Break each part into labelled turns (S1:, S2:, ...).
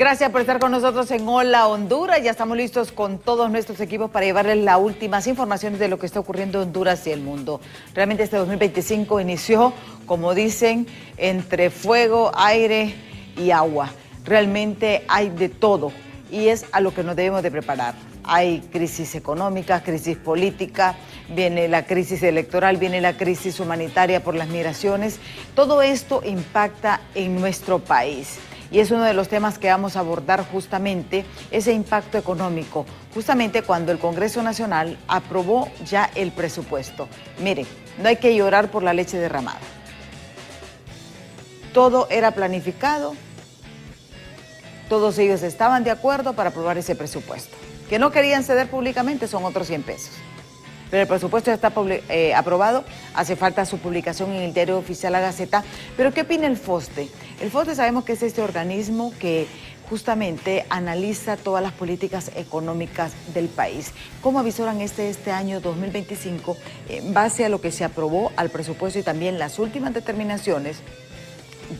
S1: Gracias por estar con nosotros en Hola Honduras. Ya estamos listos con todos nuestros equipos para llevarles las últimas informaciones de lo que está ocurriendo en Honduras y el mundo. Realmente este 2025 inició, como dicen, entre fuego, aire y agua. Realmente hay de todo y es a lo que nos debemos de preparar. Hay crisis económica, crisis política, viene la crisis electoral, viene la crisis humanitaria por las migraciones. Todo esto impacta en nuestro país. Y es uno de los temas que vamos a abordar justamente, ese impacto económico, justamente cuando el Congreso Nacional aprobó ya el presupuesto. Miren, no hay que llorar por la leche derramada. Todo era planificado, todos ellos estaban de acuerdo para aprobar ese presupuesto. Que no querían ceder públicamente son otros 100 pesos. Pero el presupuesto ya está aprobado, hace falta su publicación en el diario oficial La Gaceta. Pero ¿qué opina el FOSDE? El FOSDE sabemos que es este organismo que justamente analiza todas las políticas económicas del país. ¿Cómo avisoran este año 2025 en base a lo que se aprobó al presupuesto y también las últimas determinaciones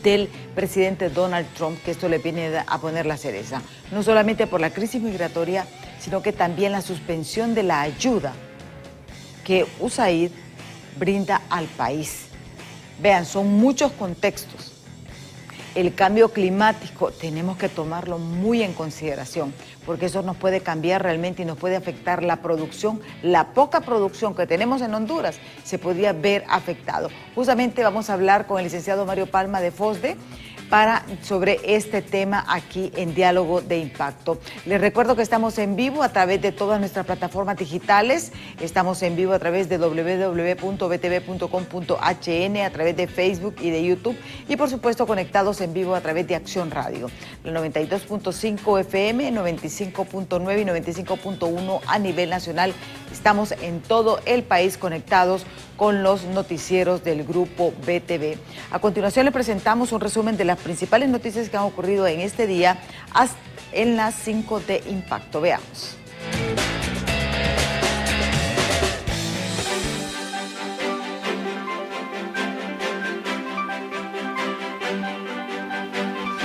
S1: del presidente Donald Trump, que esto le viene a poner la cereza? No solamente por la crisis migratoria, sino que también la suspensión de la ayuda que USAID brinda al país. Vean, son muchos contextos. El cambio climático tenemos que tomarlo muy en consideración, porque eso nos puede cambiar realmente y nos puede afectar la producción. La poca producción que tenemos en Honduras se podría ver afectado. Justamente vamos a hablar con el licenciado Mario Palma de FOSDE sobre este tema aquí en Diálogo de Impacto. Les recuerdo que estamos en vivo a través de todas nuestras plataformas digitales. Estamos en vivo a través de www.btv.com.hn, a través de Facebook y de YouTube. Y por supuesto conectados en vivo a través de Acción Radio. El 92.5 FM, 95.9 y 95.1 a nivel nacional. Estamos en todo el país conectados con los noticieros del Grupo BTV. A continuación le presentamos un resumen de las principales noticias que han ocurrido en este día en las 5 de Impacto. Veamos.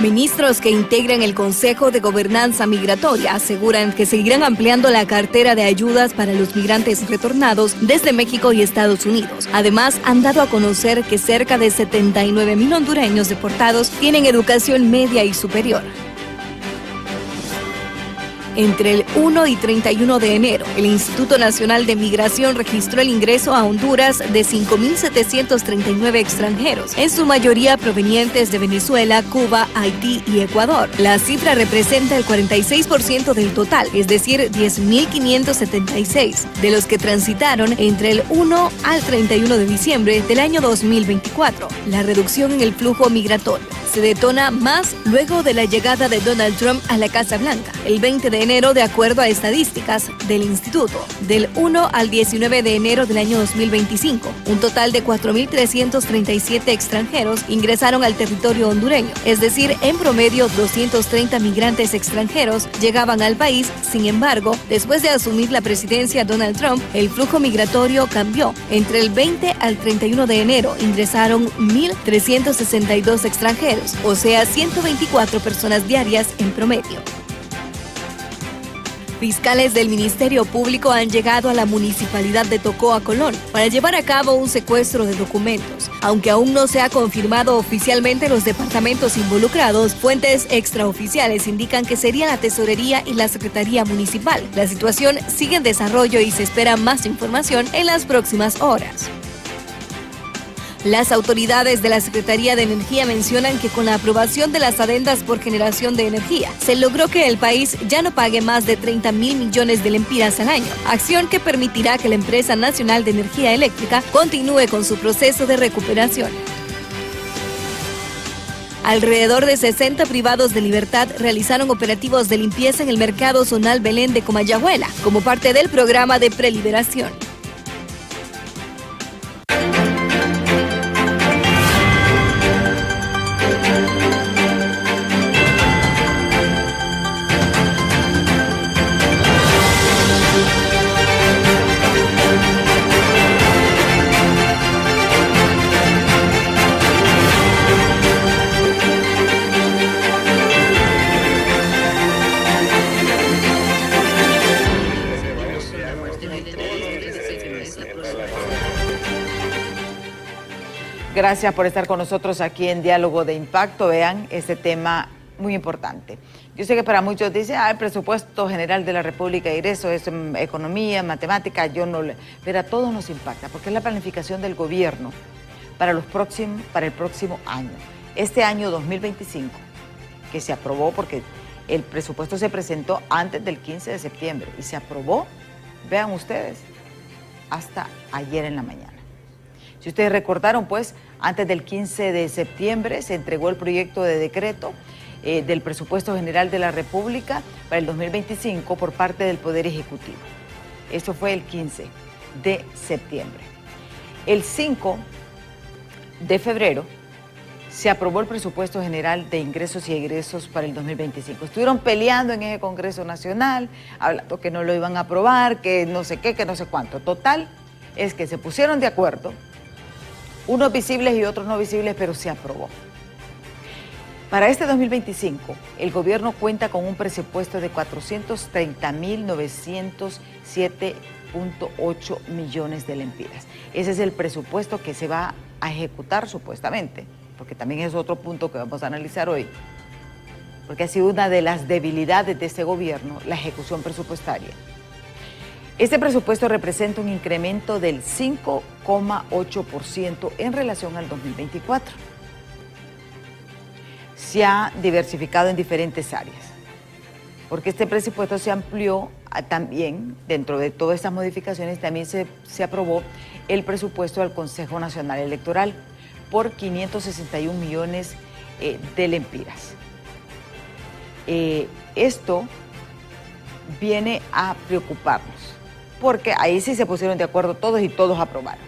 S2: Ministros que integran el Consejo de Gobernanza Migratoria aseguran que seguirán ampliando la cartera de ayudas para los migrantes retornados desde México y Estados Unidos. Además, han dado a conocer que cerca de 79,000 hondureños deportados tienen educación media y superior. Entre el 1 y 31 de enero, el Instituto Nacional de Migración registró el ingreso a Honduras de 5,739 extranjeros, en su mayoría provenientes de Venezuela, Cuba, Haití y Ecuador. La cifra representa el 46% del total, es decir, 10,576, de los que transitaron entre el 1 al 31 de diciembre del año 2024. La reducción en el flujo migratorio se detona más luego de la llegada de Donald Trump a la Casa Blanca, el 20 de enero, de acuerdo a estadísticas del instituto. Del 1 al 19 de enero del año 2025, un total de 4,337 extranjeros ingresaron al territorio hondureño, es decir, en promedio 230 migrantes extranjeros llegaban al país. Sin embargo, después de asumir la presidencia Donald Trump, el flujo migratorio cambió. Entre el 20 al 31 de enero ingresaron 1,362 extranjeros, o sea, 124 personas diarias en promedio. Fiscales del Ministerio Público han llegado a la municipalidad de Tocoa, Colón, para llevar a cabo un secuestro de documentos. Aunque aún no se ha confirmado oficialmente los departamentos involucrados, fuentes extraoficiales indican que sería la Tesorería y la Secretaría Municipal. La situación sigue en desarrollo y se espera más información en las próximas horas. Las autoridades de la Secretaría de Energía mencionan que con la aprobación de las adendas por generación de energía, se logró que el país ya no pague más de 30,000 millones de lempiras al año, acción que permitirá que la Empresa Nacional de Energía Eléctrica continúe con su proceso de recuperación. Alrededor de 60 privados de libertad realizaron operativos de limpieza en el mercado zonal Belén de Comayagüela, como parte del programa de preliberación.
S1: Gracias por estar con nosotros aquí en Diálogo de Impacto. Vean este tema muy importante. Yo sé que para muchos dicen, el presupuesto general de la República y eso es economía, matemática, pero a todos nos impacta, porque es la planificación del gobierno para el próximo año. Este año 2025, que se aprobó porque el presupuesto se presentó antes del 15 de septiembre y se aprobó, vean ustedes, hasta ayer en la mañana. Si ustedes recordaron, pues, antes del 15 de septiembre se entregó el proyecto de decreto del presupuesto general de la República para el 2025 por parte del Poder Ejecutivo. Eso fue el 15 de septiembre. El 5 de febrero se aprobó el presupuesto general de ingresos y egresos para el 2025. Estuvieron peleando en ese Congreso Nacional, hablando que no lo iban a aprobar, que no sé qué, que no sé cuánto. Total, es que se pusieron de acuerdo, unos visibles y otros no visibles, pero se aprobó. Para este 2025, el gobierno cuenta con un presupuesto de 430.907.8 millones de lempiras. Ese es el presupuesto que se va a ejecutar supuestamente, porque también es otro punto que vamos a analizar hoy, porque ha sido una de las debilidades de este gobierno, la ejecución presupuestaria. Este presupuesto representa un incremento del 5,8% en relación al 2024. Se ha diversificado en diferentes áreas, porque este presupuesto se amplió también, dentro de todas estas modificaciones, también se aprobó el presupuesto del Consejo Nacional Electoral por 561 millones de lempiras. Esto viene a preocuparnos, porque ahí sí se pusieron de acuerdo todos y todos aprobaron.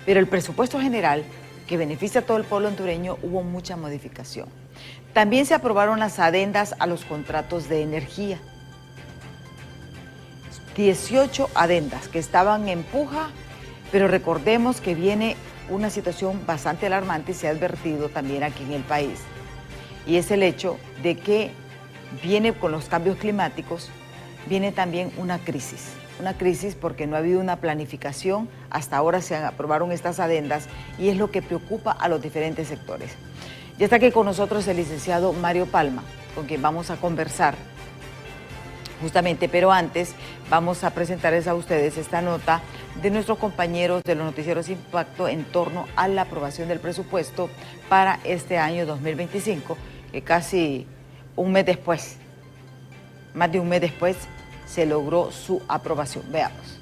S1: Pero el presupuesto general, que beneficia a todo el pueblo hondureño, hubo mucha modificación. También se aprobaron las adendas a los contratos de energía. 18 adendas que estaban en puja, pero recordemos que viene una situación bastante alarmante y se ha advertido también aquí en el país. Y es el hecho de que viene con los cambios climáticos, viene también una crisis porque no ha habido una planificación. Hasta ahora se aprobaron estas adendas y es lo que preocupa a los diferentes sectores. Ya está aquí con nosotros el licenciado Mario Palma, con quien vamos a conversar justamente, pero antes vamos a presentarles a ustedes esta nota de nuestros compañeros de los noticieros Impacto en torno a la aprobación del presupuesto para este año 2025, que casi un mes después, más de un mes después, se logró su aprobación. Veamos.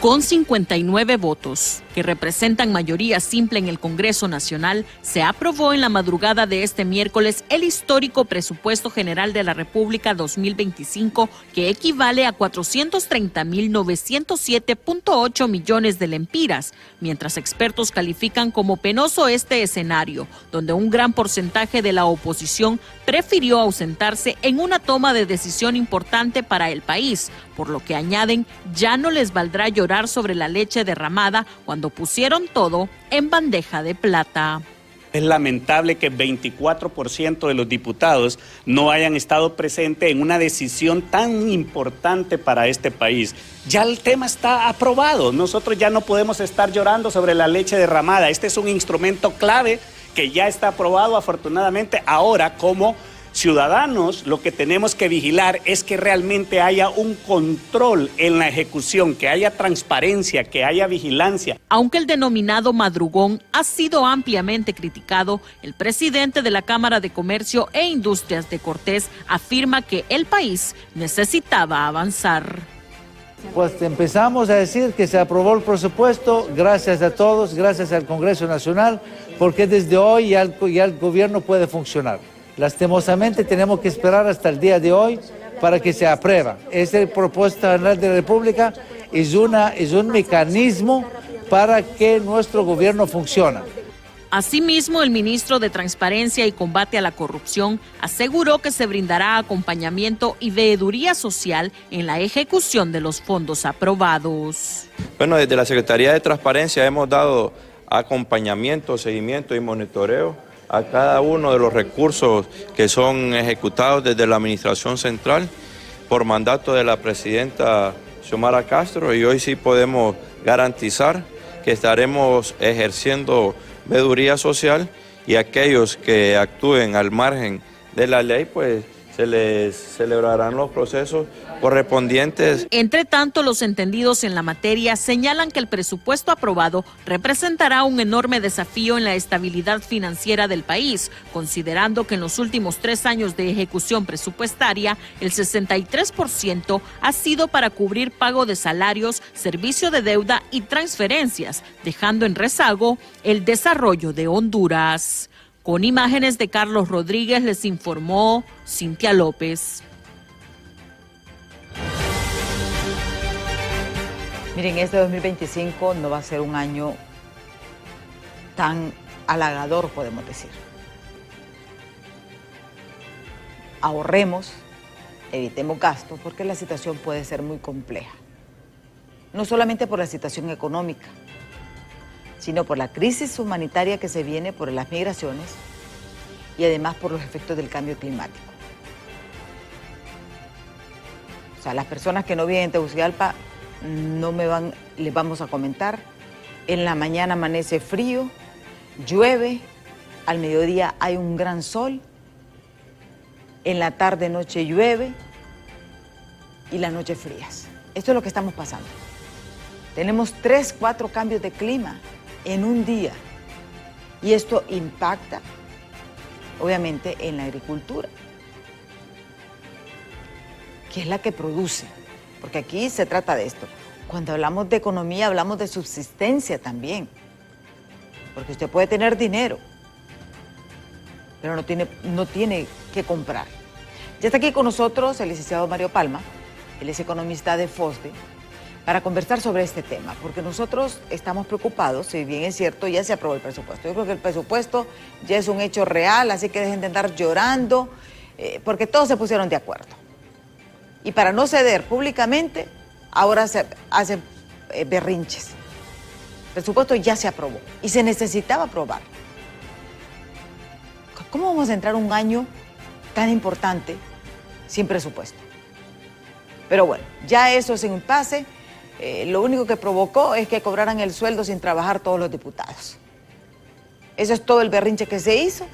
S3: Con 59 votos, que representan mayoría simple en el Congreso Nacional, se aprobó en la madrugada de este miércoles el histórico Presupuesto General de la República 2025, que equivale a 430.907.8 millones de lempiras, mientras expertos califican como penoso este escenario, donde un gran porcentaje de la oposición prefirió ausentarse en una toma de decisión importante para el país, por lo que añaden, ya no les valdrá llorar sobre la leche derramada cuando pusieron todo en bandeja de plata.
S4: Es lamentable que 24% de los diputados no hayan estado presentes en una decisión tan importante para este país. Ya el tema está aprobado, nosotros ya no podemos estar llorando sobre la leche derramada. Este es un instrumento clave que ya está aprobado afortunadamente. Ahora, como ciudadanos, lo que tenemos que vigilar es que realmente haya un control en la ejecución, que haya transparencia, que haya vigilancia.
S3: Aunque el denominado madrugón ha sido ampliamente criticado, el presidente de la Cámara de Comercio e Industrias de Cortés afirma que el país necesitaba avanzar.
S5: Pues empezamos a decir que se aprobó el presupuesto, gracias a todos, gracias al Congreso Nacional, porque desde hoy ya el gobierno puede funcionar. Lastimosamente tenemos que esperar hasta el día de hoy para que se apruebe. Este presupuesto general de la República es un mecanismo para que nuestro gobierno funcione.
S3: Asimismo, el ministro de Transparencia y Combate a la Corrupción aseguró que se brindará acompañamiento y veeduría social en la ejecución de los fondos aprobados.
S6: Bueno, desde la Secretaría de Transparencia hemos dado acompañamiento, seguimiento y monitoreo a cada uno de los recursos que son ejecutados desde la Administración Central por mandato de la presidenta Xiomara Castro, y hoy sí podemos garantizar que estaremos ejerciendo veeduría social y aquellos que actúen al margen de la ley, pues se les celebrarán los procesos correspondientes.
S3: Entre tanto, los entendidos en la materia señalan que el presupuesto aprobado representará un enorme desafío en la estabilidad financiera del país, considerando que en los últimos 3 años de ejecución presupuestaria, el 63% ha sido para cubrir pago de salarios, servicio de deuda y transferencias, dejando en rezago el desarrollo de Honduras. Con imágenes de Carlos Rodríguez les informó Cintia López.
S1: Miren, este 2025 no va a ser un año tan halagador, podemos decir. Ahorremos, evitemos gastos, porque la situación puede ser muy compleja. No solamente por la situación económica, sino por la crisis humanitaria que se viene por las migraciones y además por los efectos del cambio climático. O sea, las personas que no viven en Tegucigalpa les vamos a comentar. En la mañana amanece frío, llueve, al mediodía hay un gran sol, en la tarde, noche llueve y las noches frías. Esto es lo que estamos pasando. Tenemos 3, 4 cambios de clima en un día y esto impacta obviamente en la agricultura, que es la que produce, porque aquí se trata de esto. Cuando hablamos de economía hablamos de subsistencia también, porque usted puede tener dinero, pero no tiene que comprar. Ya está aquí con nosotros el licenciado Mario Palma, él es economista de FOSDE, para conversar sobre este tema, porque nosotros estamos preocupados, si bien es cierto, ya se aprobó el presupuesto. Yo creo que el presupuesto ya es un hecho real, así que dejen de andar llorando, porque todos se pusieron de acuerdo. Y para no ceder públicamente, ahora se hacen berrinches. El presupuesto ya se aprobó y se necesitaba aprobar. ¿Cómo vamos a entrar un año tan importante sin presupuesto? Pero bueno, ya eso es un impasse. Lo único que provocó es que cobraran el sueldo sin trabajar todos los diputados. Eso es todo el berrinche que se hizo.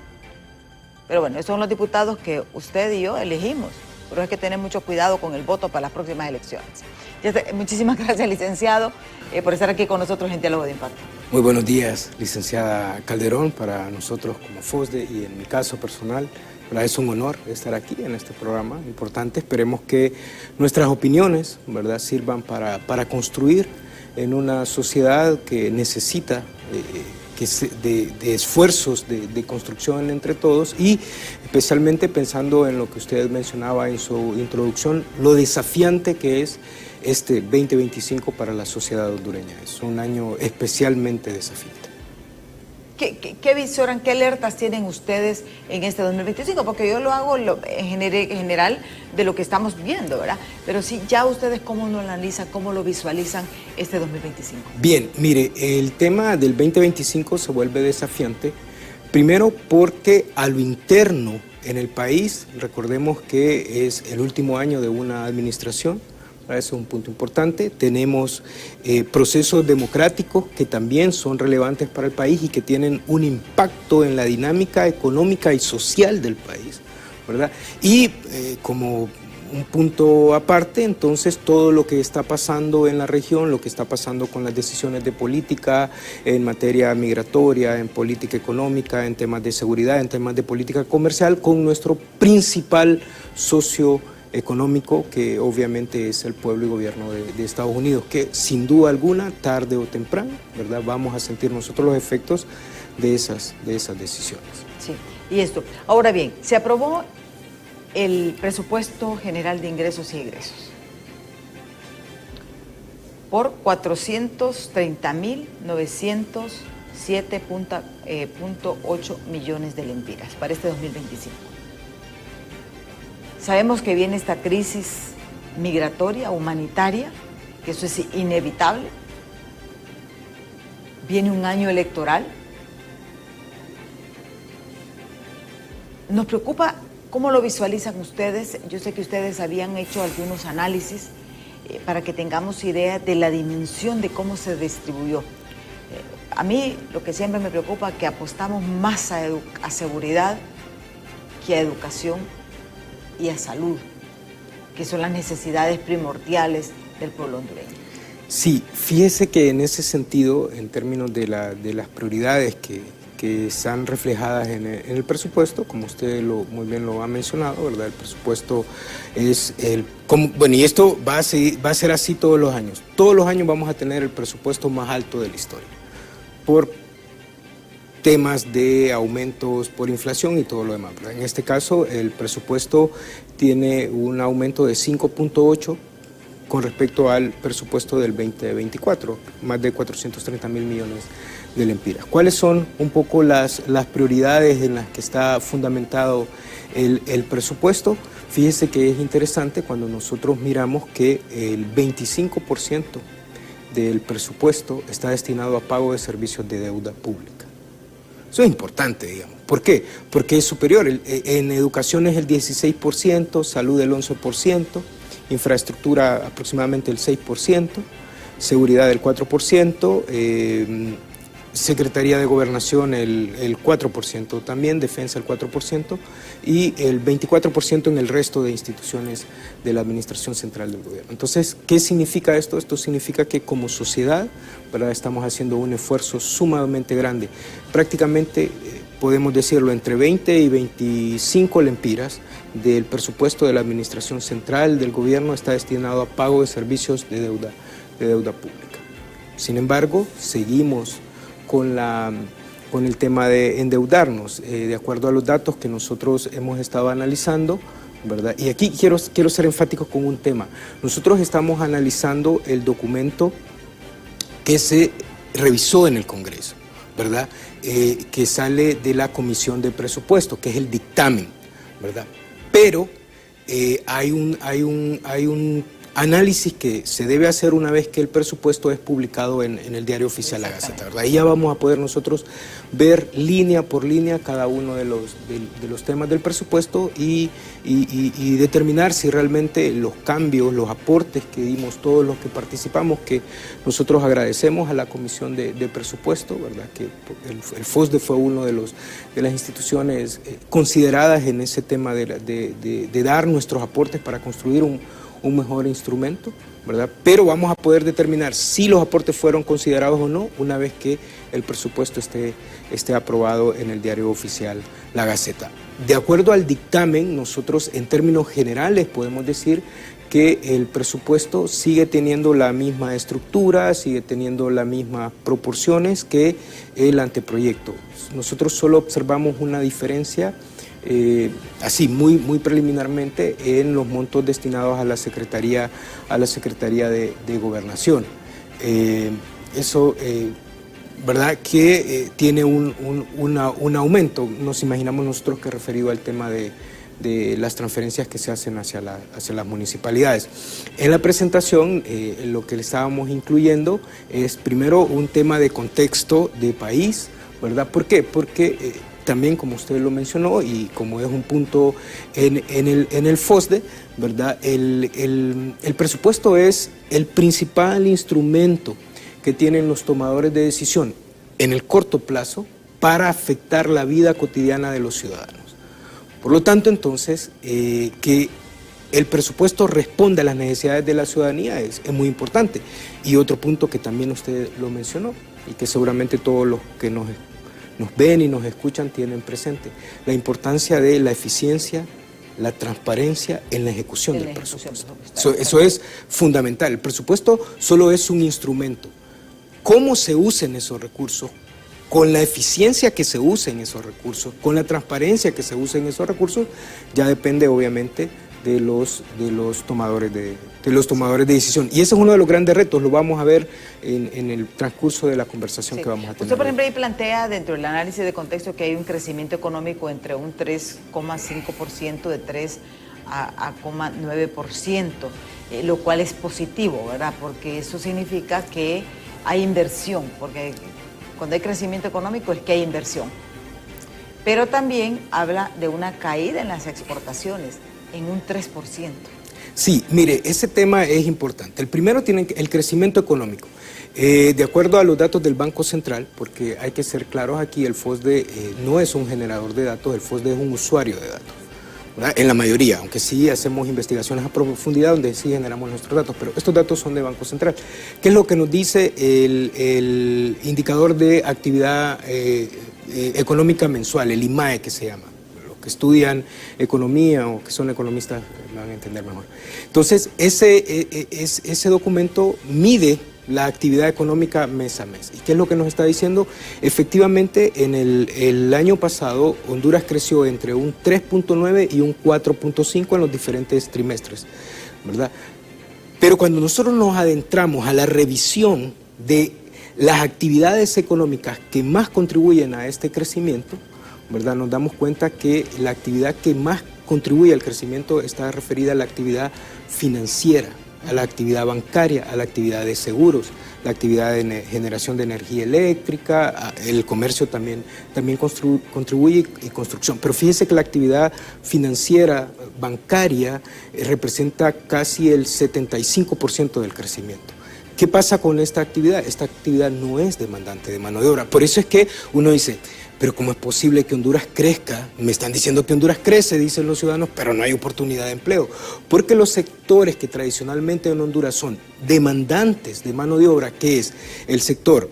S1: Pero bueno, esos son los diputados que usted y yo elegimos. Pero hay que tener mucho cuidado con el voto para las próximas elecciones. Muchísimas gracias, licenciado, por estar aquí con nosotros en Diálogo de Impacto.
S7: Muy buenos días, licenciada Calderón. Para nosotros como FOSDE y en mi caso personal, es un honor estar aquí en este programa importante. Esperemos que nuestras opiniones, ¿verdad?, sirvan para construir en una sociedad que necesita de esfuerzos de construcción entre todos y especialmente pensando en lo que usted mencionaba en su introducción, lo desafiante que es este 2025 para la sociedad hondureña. Es un año especialmente desafiante.
S1: ¿Qué visoran, qué alertas tienen ustedes en este 2025? Porque yo lo hago en general de lo que estamos viendo, ¿verdad? Pero sí, ya ustedes cómo lo analizan, cómo lo visualizan este 2025.
S7: Bien, mire, el tema del 2025 se vuelve desafiante, primero porque a lo interno en el país, recordemos que es el último año de una administración, eso es un punto importante. Tenemos procesos democráticos que también son relevantes para el país y que tienen un impacto en la dinámica económica y social del país, ¿verdad? Y como un punto aparte, entonces, todo lo que está pasando en la región, lo que está pasando con las decisiones de política en materia migratoria, en política económica, en temas de seguridad, en temas de política comercial, con nuestro principal socio económico, que obviamente es el pueblo y gobierno de Estados Unidos, que sin duda alguna, tarde o temprano, ¿verdad?, vamos a sentir nosotros los efectos de esas decisiones.
S1: Sí, y esto. Ahora bien, se aprobó el presupuesto general de ingresos y egresos por 430.907.8 millones de lempiras para este 2025. Sabemos que viene esta crisis migratoria, humanitaria, que eso es inevitable. Viene un año electoral. Nos preocupa cómo lo visualizan ustedes. Yo sé que ustedes habían hecho algunos análisis para que tengamos idea de la dimensión de cómo se distribuyó. A mí lo que siempre me preocupa es que apostamos más a seguridad que a educación y a salud, que son las necesidades primordiales del pueblo hondureño.
S7: Sí, fíjese que en ese sentido, en términos de las prioridades que están reflejadas en el presupuesto, como usted muy bien lo ha mencionado, ¿verdad? El presupuesto es y esto va a ser así todos los años. Todos los años vamos a tener el presupuesto más alto de la historia, por temas de aumentos por inflación y todo lo demás, ¿verdad? En este caso, el presupuesto tiene un aumento de 5.8 con respecto al presupuesto del 2024, más de 430.000 millones de lempiras. ¿Cuáles son un poco las prioridades en las que está fundamentado el presupuesto? Fíjese que es interesante cuando nosotros miramos que el 25% del presupuesto está destinado a pago de servicios de deuda pública. Eso es importante, digamos. ¿Por qué? Porque es superior. En educación es el 16%, salud el 11%, infraestructura aproximadamente el 6%, seguridad el 4%, Secretaría de Gobernación el 4% también, Defensa el 4% y el 24% en el resto de instituciones de la Administración Central del Gobierno. Entonces, ¿qué significa esto? Esto significa que como sociedad, ¿verdad?, estamos haciendo un esfuerzo sumamente grande. Prácticamente, podemos decirlo, entre 20 y 25 lempiras del presupuesto de la Administración Central del Gobierno está destinado a pago de servicios de deuda pública. Sin embargo, seguimos con el tema de endeudarnos, de acuerdo a los datos que nosotros hemos estado analizando, ¿verdad? Y aquí quiero ser enfático con un tema. Nosotros estamos analizando el documento que se revisó en el Congreso, ¿verdad? Que sale de la Comisión de Presupuesto, que es el dictamen, ¿verdad? Pero hay un análisis que se debe hacer una vez que el presupuesto es publicado en el Diario Oficial La Gaceta, ¿verdad? Ahí ya vamos a poder nosotros ver línea por línea cada uno de los temas del presupuesto y determinar si realmente los cambios, los aportes que dimos todos los que participamos, que nosotros agradecemos a la Comisión de Presupuesto, ¿verdad? Que el FOSDE fue uno de las instituciones consideradas en ese tema de dar nuestros aportes para construir un mejor instrumento, ¿verdad? Pero vamos a poder determinar si los aportes fueron considerados o no una vez que el presupuesto esté aprobado en el Diario Oficial La Gaceta. De acuerdo al dictamen, nosotros en términos generales podemos decir que el presupuesto sigue teniendo la misma estructura, sigue teniendo las mismas proporciones que el anteproyecto. Nosotros solo observamos una diferencia así muy preliminarmente en los montos destinados a la Secretaría de Gobernación. Eso, ¿verdad?, que tiene un aumento. Nos imaginamos nosotros que referido al tema de las transferencias que se hacen hacia las municipalidades. En la presentación, lo que le estábamos incluyendo es primero un tema de contexto de país, ¿verdad? ¿Por qué? Porque también, como usted lo mencionó, y como es un punto en el FOSDE, ¿verdad?, el presupuesto es el principal instrumento que tienen los tomadores de decisión en el corto plazo para afectar la vida cotidiana de los ciudadanos. Por lo tanto, entonces, que el presupuesto responda a las necesidades de la ciudadanía es muy importante. Y otro punto que también usted lo mencionó, y que seguramente todos los que nos ven y nos escuchan tienen presente, la importancia de la eficiencia, la transparencia en la ejecución del presupuesto. Eso es fundamental. El presupuesto solo es un instrumento. ¿Cómo se usen esos recursos? Con la eficiencia que se usen esos recursos, con la transparencia que se usen esos recursos, ya depende obviamente de los tomadores de decisión. Y ese es uno de los grandes retos, lo vamos a ver en el transcurso de la conversación que vamos a tener.
S1: Usted, por ejemplo, ahí plantea dentro del análisis de contexto que hay un crecimiento económico entre un 3,5% de 3 a 0,9%, lo cual es positivo, ¿verdad? Porque eso significa que hay inversión, porque cuando hay crecimiento económico es que hay inversión. Pero también habla de una caída en las exportaciones, en un 3%.
S7: Sí, mire, ese tema es importante. El primero tiene el crecimiento económico. De acuerdo a los datos del Banco Central, porque hay que ser claros aquí, el FOSDE no es un generador de datos, el FOSDE es un usuario de datos, ¿verdad? En la mayoría, aunque sí hacemos investigaciones a profundidad donde sí generamos nuestros datos, pero estos datos son de Banco Central. ¿Qué es lo que nos dice el indicador de actividad económica mensual, el IMAE que se llama? Los que estudian economía o que son economistas me van a entender mejor. Entonces, ese documento mide la actividad económica mes a mes. ¿Y qué es lo que nos está diciendo? Efectivamente, en el año pasado, Honduras creció entre un 3.9 y un 4.5 en los diferentes trimestres, ¿verdad? Pero cuando nosotros nos adentramos a la revisión de las actividades económicas que más contribuyen a este crecimiento, ¿verdad? Nos damos cuenta que la actividad que más contribuye al crecimiento está referida a la actividad financiera, a la actividad bancaria, a la actividad de seguros, la actividad de generación de energía eléctrica, el comercio también contribuye y construcción. Pero fíjese que la actividad financiera, bancaria, representa casi el 75% del crecimiento. ¿Qué pasa con esta actividad? Esta actividad no es demandante de mano de obra. Por eso es que uno dice, pero ¿cómo es posible que Honduras crezca? Me están diciendo que Honduras crece, dicen los ciudadanos, pero no hay oportunidad de empleo. Porque los sectores que tradicionalmente en Honduras son demandantes de mano de obra, que es el sector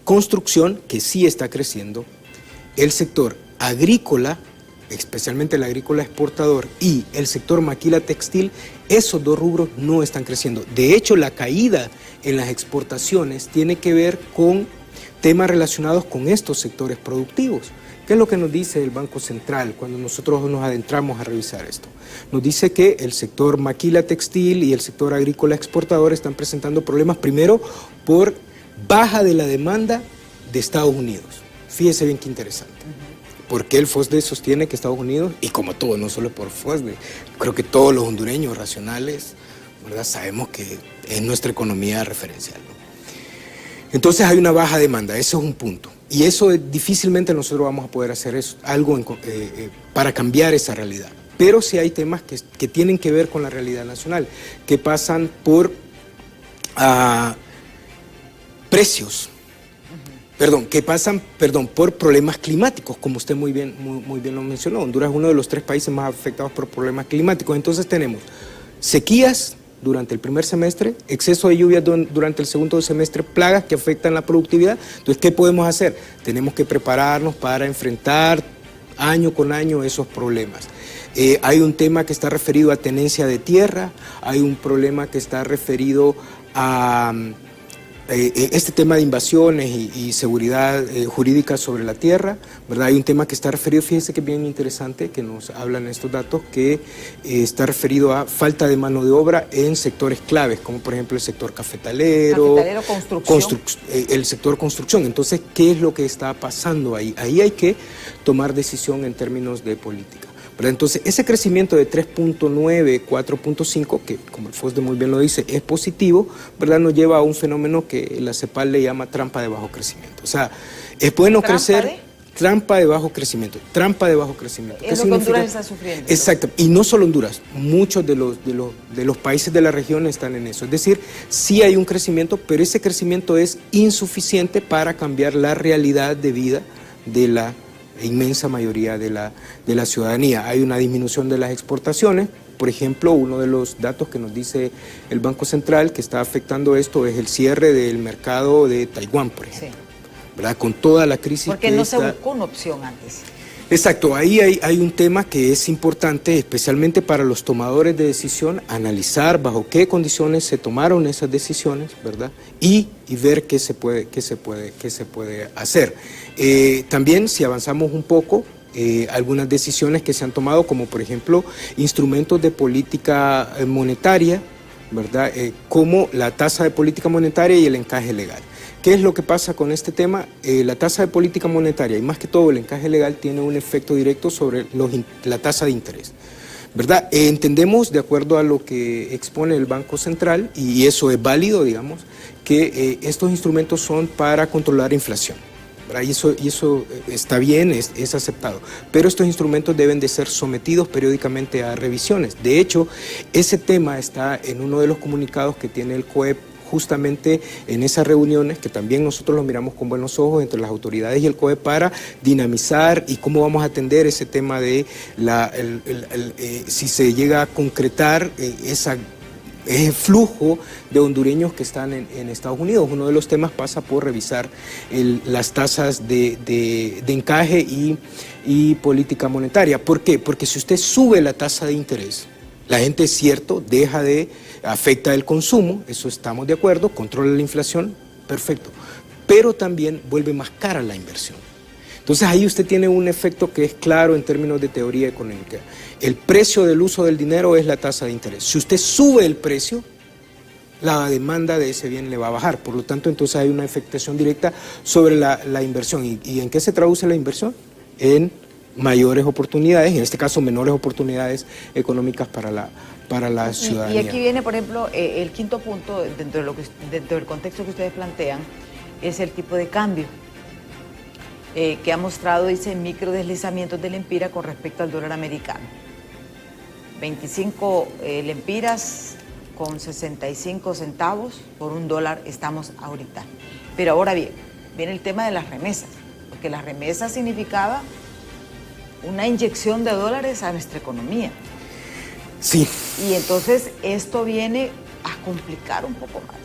S7: construcción, que sí está creciendo, el sector agrícola, especialmente el agrícola exportador, y el sector maquila textil, esos dos rubros no están creciendo. De hecho, la caída en las exportaciones tiene que ver con temas relacionados con estos sectores productivos. ¿Qué es lo que nos dice el Banco Central cuando nosotros nos adentramos a revisar esto? Nos dice que el sector maquila textil y el sector agrícola exportador están presentando problemas primero por baja de la demanda de Estados Unidos. Fíjese bien qué interesante. Porque el FOSDE sostiene que Estados Unidos, y como todo, no solo por FOSDE, creo que todos los hondureños racionales, ¿verdad?, sabemos que es nuestra economía referencial, ¿no? Entonces hay una baja demanda, eso es un punto. Y eso difícilmente nosotros vamos a poder hacer eso, algo para cambiar esa realidad. Pero sí hay temas que tienen que ver con la realidad nacional, que pasan por precios. Por problemas climáticos, como usted muy bien lo mencionó. Honduras es uno de los 3 países más afectados por problemas climáticos. Entonces tenemos sequías durante el primer semestre, exceso de lluvias durante el segundo semestre, plagas que afectan la productividad. Entonces, ¿qué podemos hacer? Tenemos que prepararnos para enfrentar año con año esos problemas. Hay un tema que está referido a tenencia de tierra, hay un problema que está referido a este tema de invasiones y seguridad jurídica sobre la tierra, ¿verdad? Hay un tema que está referido, fíjense que es bien interesante, que nos hablan estos datos, que está referido a falta de mano de obra en sectores claves, como por ejemplo el sector cafetalero, construcción. El sector construcción. Entonces, ¿qué es lo que está pasando ahí? Ahí hay que tomar decisión en términos de política, ¿verdad? Entonces, ese crecimiento de 3.9, 4.5, que como el FOSDE muy bien lo dice, es positivo, ¿verdad?, nos lleva a un fenómeno que la CEPAL le llama trampa de bajo crecimiento. O sea, es bueno crecer, trampa de bajo crecimiento, trampa de bajo crecimiento.
S1: Es lo que Honduras está sufriendo.
S7: Exacto, y no solo Honduras, muchos de los países de la región están en eso. Es decir, sí hay un crecimiento, pero ese crecimiento es insuficiente para cambiar la realidad de vida de la inmensa mayoría de la ciudadanía. Hay una disminución de las exportaciones. Por ejemplo, uno de los datos que nos dice el Banco Central que está afectando esto es el cierre del mercado de Taiwán, por ejemplo, ¿verdad? Con toda la crisis.
S1: Porque no se buscó una opción antes.
S7: Exacto, ahí hay un tema que es importante, especialmente para los tomadores de decisión, analizar bajo qué condiciones se tomaron esas decisiones, ¿verdad? Y ver qué se puede hacer. También, si avanzamos un poco, algunas decisiones que se han tomado, como por ejemplo instrumentos de política monetaria, ¿verdad? Como la tasa de política monetaria y el encaje legal. ¿Qué es lo que pasa con este tema? La tasa de política monetaria y más que todo el encaje legal tiene un efecto directo sobre la tasa de interés, ¿verdad? Entendemos, de acuerdo a lo que expone el Banco Central, y eso es válido, digamos, que estos instrumentos son para controlar inflación, ¿verdad? Y eso está bien, es aceptado. Pero estos instrumentos deben de ser sometidos periódicamente a revisiones. De hecho, ese tema está en uno de los comunicados que tiene el COEP justamente en esas reuniones, que también nosotros lo miramos con buenos ojos entre las autoridades y el COE, para dinamizar y cómo vamos a atender ese tema de si se llega a concretar ese flujo de hondureños que están en Estados Unidos. Uno de los temas pasa por revisar las tasas de encaje y política monetaria. ¿Por qué? Porque si usted sube la tasa de interés, la gente, es cierto, afecta el consumo, eso estamos de acuerdo, controla la inflación, perfecto, pero también vuelve más cara la inversión. Entonces ahí usted tiene un efecto que es claro en términos de teoría económica. El precio del uso del dinero es la tasa de interés. Si usted sube el precio, la demanda de ese bien le va a bajar. Por lo tanto, entonces hay una afectación directa sobre la inversión. ¿Y en qué se traduce la inversión? En mayores oportunidades, en este caso menores oportunidades económicas para la ciudadanía.
S1: Y aquí viene, por ejemplo, el quinto punto, dentro del contexto que ustedes plantean, es el tipo de cambio. Que ha mostrado, dice, microdeslizamientos del Lempira con respecto al dólar americano. 25 lempiras con 65 centavos por $1 estamos ahorita. Pero ahora bien, viene el tema de las remesas, porque las remesas significaba una inyección de dólares a nuestra economía.
S7: Sí.
S1: Y entonces esto viene a complicar un poco más.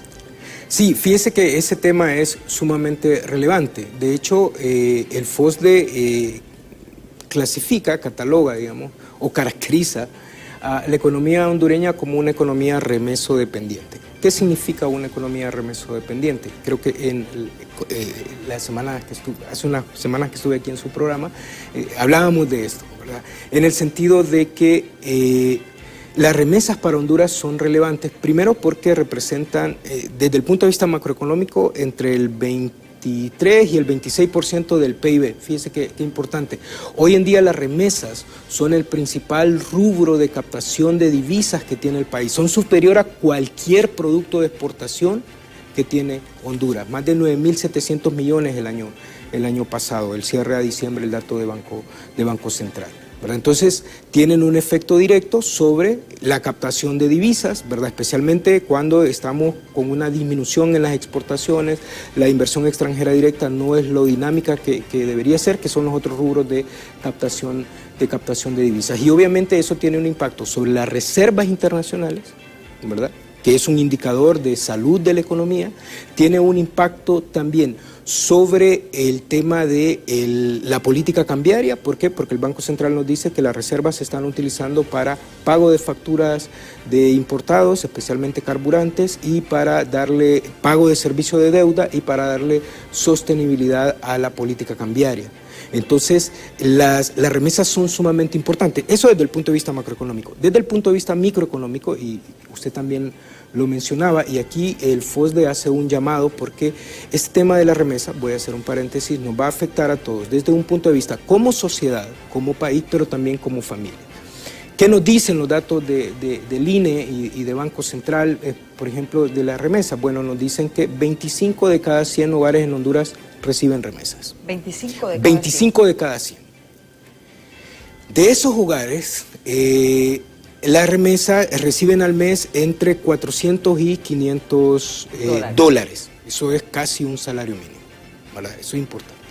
S7: Sí, fíjese que ese tema es sumamente relevante. De hecho, el FOSDE cataloga, digamos, o caracteriza a la economía hondureña como una economía remeso dependiente. ¿Qué significa una economía remeso dependiente? Creo que hace unas semanas que estuve aquí en su programa, hablábamos de esto, ¿verdad? En el sentido de que las remesas para Honduras son relevantes, primero porque representan, desde el punto de vista macroeconómico, entre el 23 y el 26% del PIB. Fíjese qué importante. Hoy en día las remesas son el principal rubro de captación de divisas que tiene el país. Son superior a cualquier producto de exportación que tiene Honduras. Más de 9.700 millones el año pasado, el cierre a diciembre, el dato de Banco Central, ¿verdad? Entonces tienen un efecto directo sobre la captación de divisas, ¿verdad? Especialmente cuando estamos con una disminución en las exportaciones, la inversión extranjera directa no es lo dinámica que debería ser, que son los otros rubros de captación de divisas. Y obviamente eso tiene un impacto sobre las reservas internacionales, ¿verdad?, que es un indicador de salud de la economía, tiene un impacto también sobre el tema de la política cambiaria. ¿Por qué? Porque el Banco Central nos dice que las reservas se están utilizando para pago de facturas de importados, especialmente carburantes, y para darle pago de servicio de deuda y para darle sostenibilidad a la política cambiaria. Entonces, las remesas son sumamente importantes. Eso desde el punto de vista macroeconómico. Desde el punto de vista microeconómico, y usted también lo mencionaba, y aquí el FOSDE hace un llamado porque este tema de la remesa, voy a hacer un paréntesis, nos va a afectar a todos, desde un punto de vista como sociedad, como país, pero también como familia. ¿Qué nos dicen los datos del INE y de Banco Central, por ejemplo, de la remesa? Bueno, nos dicen que 25 de cada 100 hogares en Honduras reciben remesas. 25 de cada 100. De esos hogares, la remesa reciben al mes entre 400 y 500 dólares. Eso es casi un salario mínimo, ¿verdad? Eso es importante.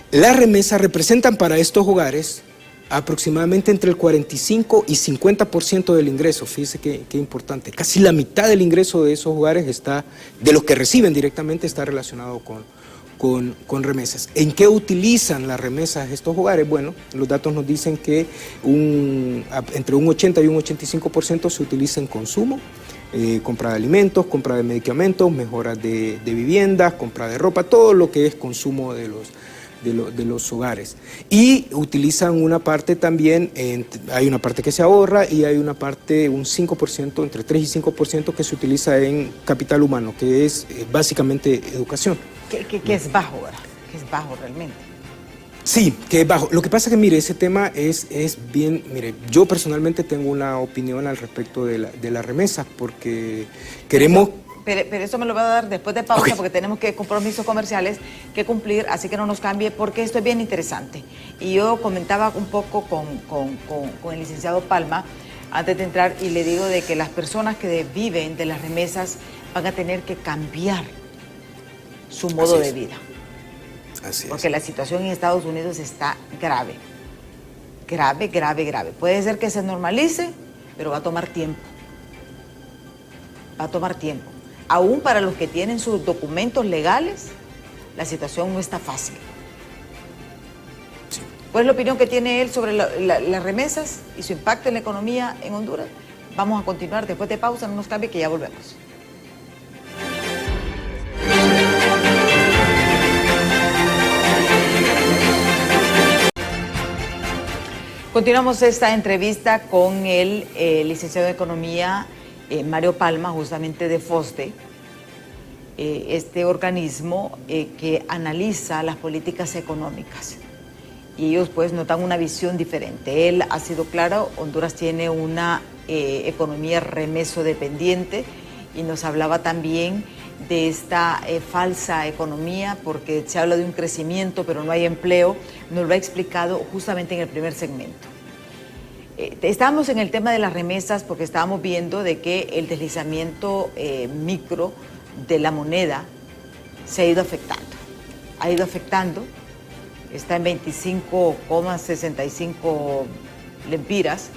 S7: Las remesas representan para estos hogares aproximadamente entre el 45 y 50% del ingreso. Fíjese qué importante. Casi la mitad del ingreso de esos hogares de los que reciben directamente, está relacionado con remesas. ¿En qué utilizan las remesas estos hogares? Bueno, los datos nos dicen que entre un 80 y un 85% se utiliza en consumo, compra de alimentos, compra de medicamentos, mejoras de viviendas, compra de ropa, todo lo que es consumo de los hogares. Y utilizan una parte también, hay una parte que se ahorra y hay una parte, un 5%, entre 3 y 5% que se utiliza en capital humano, que es básicamente educación.
S1: Que es bajo, ¿verdad? Que es bajo realmente.
S7: Sí, que es bajo. Lo que pasa es que, mire, ese tema es bien, mire, yo personalmente tengo una opinión al respecto de las remesas, porque queremos...
S1: Pero eso me lo voy a dar después de pausa, okay, porque tenemos compromisos comerciales que cumplir, así que no nos cambie, porque esto es bien interesante. Y yo comentaba un poco con el licenciado Palma antes de entrar, y le digo de que las personas que viven de las remesas van a tener que cambiar su modo de vida.
S7: Así es.
S1: Porque la situación en Estados Unidos está grave. Grave, grave, grave. Puede ser que se normalice, pero va a tomar tiempo. Va a tomar tiempo. Aún para los que tienen sus documentos legales, la situación no está fácil.
S7: Sí.
S1: ¿Cuál es la opinión que tiene él sobre las remesas y su impacto en la economía en Honduras? Vamos a continuar después de pausa, no nos cambie que ya volvemos. Continuamos esta entrevista con el licenciado de Economía Mario Palma, justamente de FOSDE, este organismo que analiza las políticas económicas. Y ellos pues nos dan una visión diferente. Él ha sido claro, Honduras tiene una economía remeso dependiente y nos hablaba también de esta falsa economía porque se habla de un crecimiento pero no hay empleo. Nos lo ha explicado justamente en el primer segmento. Estábamos en el tema de las remesas porque estábamos viendo de que el deslizamiento micro de la moneda se ha ido afectando, está en 25,65 lempiras